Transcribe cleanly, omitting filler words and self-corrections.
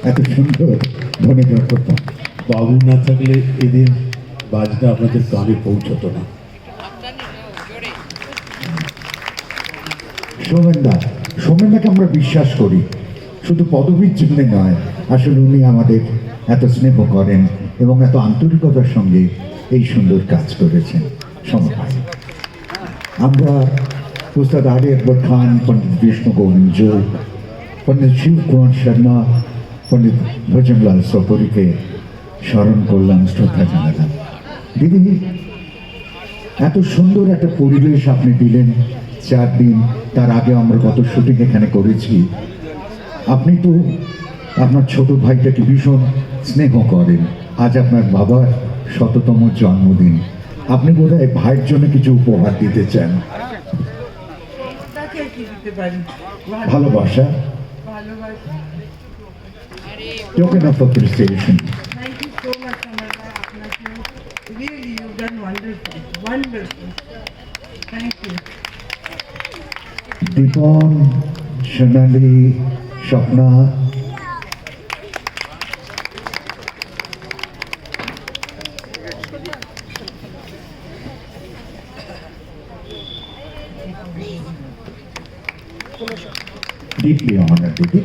এত সুন্দর ধ্বনি করতাম। বাবু না থাকলে এদের বাজনা আপনাদের কানে পৌঁছতো না। সোমেনদাকে আমরা বিশ্বাস করি, শুধু পদবীর জন্য নয়, আসলে উনি আমাদের এত স্নেহ করেন এবং এত আন্তরিকতার সঙ্গে এই সুন্দর কাজ করেছেন। সময় আমরা উস্তাদ আলী আকবর খান, পণ্ডিত বিষ্ণু গোবিন্দ যোগ, পণ্ডিত শিব কুমার শর্মা, পণ্ডিত ভজনলাল সপরিকে স্মরণ করলাম, শ্রদ্ধা জানালাম। দিদি, এত সুন্দর একটা পরিবেশ আপনি দিলেন 4 দিন। তার আগে আমরা কত শুটিং এখানে করেছি। আপনি তো আপনার ছোট ভাইটাকে ভীষণ স্নেহ করেন। আজ আপনার বাবার 100তম জন্মদিন, আপনি বোধহয় ভাইয়ের জন্য কিছু উপহার দিতে চান। ভালোবাসা, token of appreciation. Thank you so much, Amarda. Really, you've done wonderful, wonderful. Thank you. Dipan, Sonali, Swapna, deeply honored, Didi.